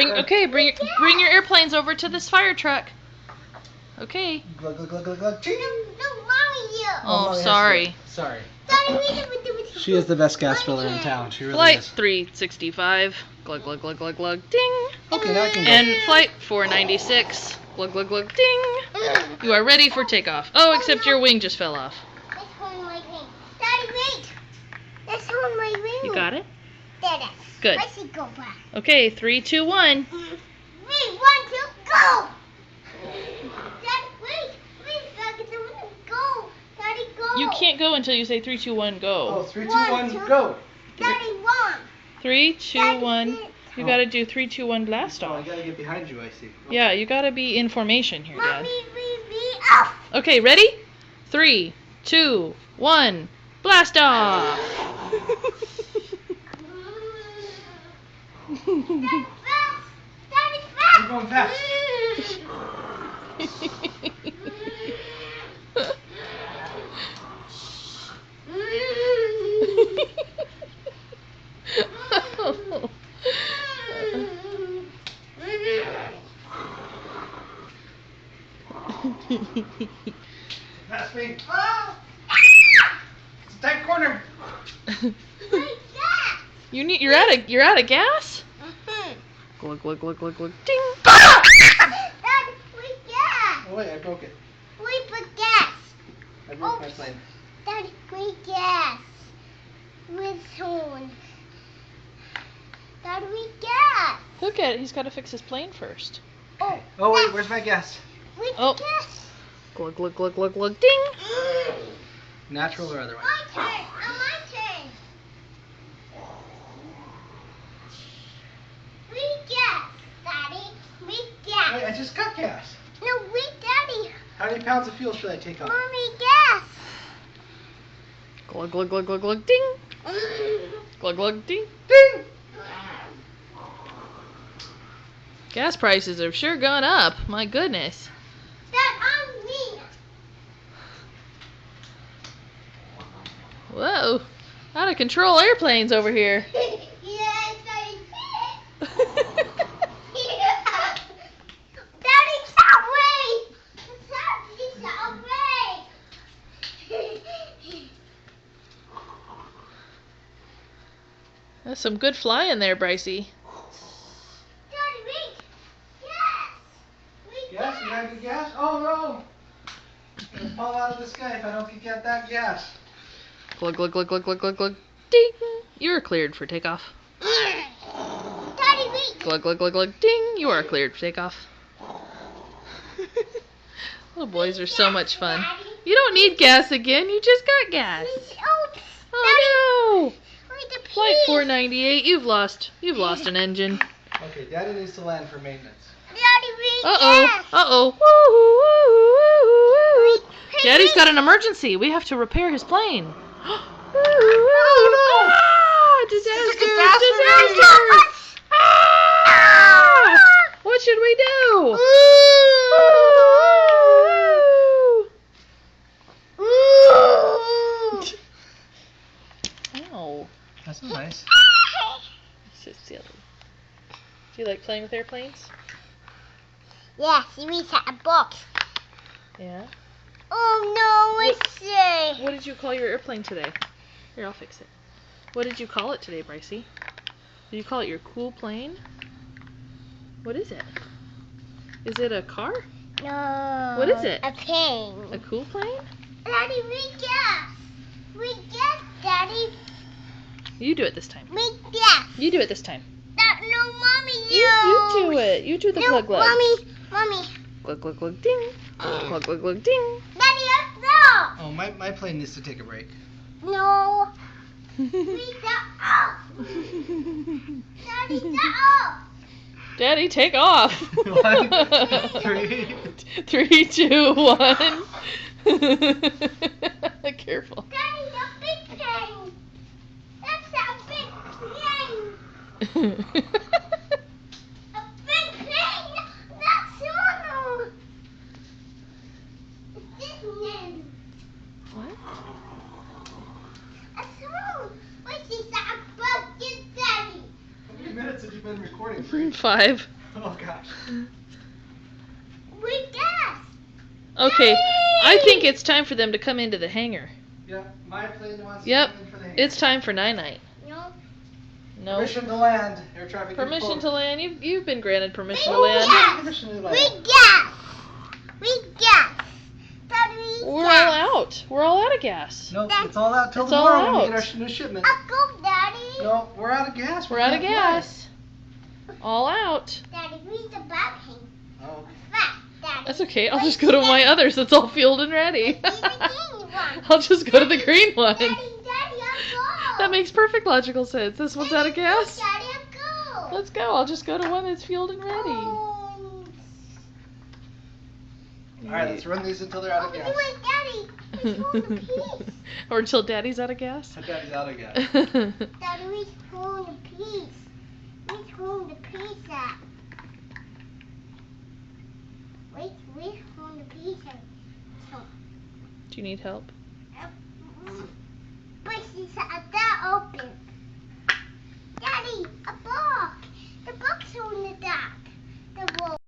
Bring your airplanes over to this fire truck. Okay. Glug, glug, glug, glug, glug. Ching. Oh, sorry. Sorry. She is the best gas filler in town. She really Flight is. 365. Glug, glug, glug, glug, glug. Ding. Okay, now I can go. And flight 496. Glug, glug, glug. Ding. You are ready for takeoff. Oh, except your wing just fell off. Let's hold my ring. Daddy, wait. Let's hold my ring. You got it? Daddy. Good. Let's go back. Okay, 3, 2, 1. 3, 1, 2, go. Daddy, wait. Daddy, go. Daddy, go. You can't go until you say 3, 2, 1, Oh, go. 3, 2, 1, go. Daddy, 1. 3, 2, Daddy, 1. sit. You gotta do 3, 2, 1 blast Oh, I off. gotta get behind you, I see. Okay. Yeah, you gotta be in formation here, Dad. Mommy, off. Okay, ready? 3, 2, 1, blast off! Daddy, fast. Daddy, I'm going fast. Fast me. Oh! It's a tight corner. You're out of gas? Glug glug glug glug glug ding. Daddy, we gas. Oh wait, I broke it. We put gas. I broke my plane. Daddy, we gas. With someone. Daddy, we gas. Look at it, he's gotta fix his plane first. Oh, Oh wait, gas. where's my gas? We Oh. gas. Glug glug glug glug glug ding. Natural or otherwise? My turn. My turn. We gas, Daddy. We gas. Wait, I just got gas. No, we, Daddy. How many pounds of fuel should I take off? Mommy, gas. Glug glug glug glug glug ding. Glug glug ding. Ding! Gas prices have sure gone up. My goodness. Dad, on me. Whoa. Out of control airplanes over here. Yes, I did. Daddy, stop, wait. Stop, wait. That's some good flying there, Brycey. Daddy, wait. Yes. We Gas? You gotta get gas? Oh no! It's gonna fall out of the sky if I don't get that gas. Glug glug glug glug glug glug glug ding. You're cleared for takeoff. Daddy, wait. Glug glug glug glug ding. You are cleared for takeoff. Little boys are so much fun. You don't need gas again. You just got gas. Oh no! Flight 498. You've lost an engine. Okay, Daddy needs to land for maintenance. Daddy, wait. Uh oh. Woo. Daddy's got an emergency. We have to repair his plane. Oh, Ah, disaster! Ah! What should we do? Ow. That's not nice. It's just silly. Do you like playing with airplanes? Yes, we got a box. Yeah. Oh no, it's say. What did you call your airplane today? Here, I'll fix it. What did you call it today, Brycey? Did you call it your cool plane? What is it? Is it a car? No. What is it? A plane. A cool plane? Daddy, we gas. We gas, Daddy. You do it this time. We gas. You do it this time. No, Mommy, You do it. You do the glug glug. Mommy. Glug glug glug ding. Glug glug glug ding. Daddy, up Oh, my plane needs to take a break. no. We got off. Daddy, get off. Daddy, take off. 1, 3. 3, 2, 1. Careful. Daddy, the big plane. That's a big plane. A big plane. That's small. This one. What? A small. What is that? A bucket, Daddy. How many minutes have you been recording for? 5. We gas. Okay, I Daddy! think it's time for them to come into the hangar. Yeah, my plane wants Yep, to come in for the hangar. it's time for night-night. No. No. Permission to land. Air traffic Permission control. to land. You've been granted permission to We land. gas. Permission to We land. gas. We gas. Daddy, we We're gas. all out. We're all out of gas. Nope, it's all out till It's all tomorrow when we out. get our new shipment. Let's go, Daddy. No, we're out of gas. We're We out of can't gas. All out. Daddy, where's the back hang? fly. Oh. Fat, Daddy. That's okay. I'll just go to my others that's all fueled and ready. Where's the green one? I'll just go to the green one. Daddy, I'll go. That makes perfect logical sense. This one's out of gas. Daddy, I'll go. Let's go. I'll just go to one that's fueled and ready. Alright, let's run these until they're out of gas. Wait, Daddy. Where's holding the piece? Or until Daddy's out of gas. Daddy's out of gas. Daddy, where's holding the piece? Where's holding the piece at? Where's holding the piece at? So, Do you need help? uh,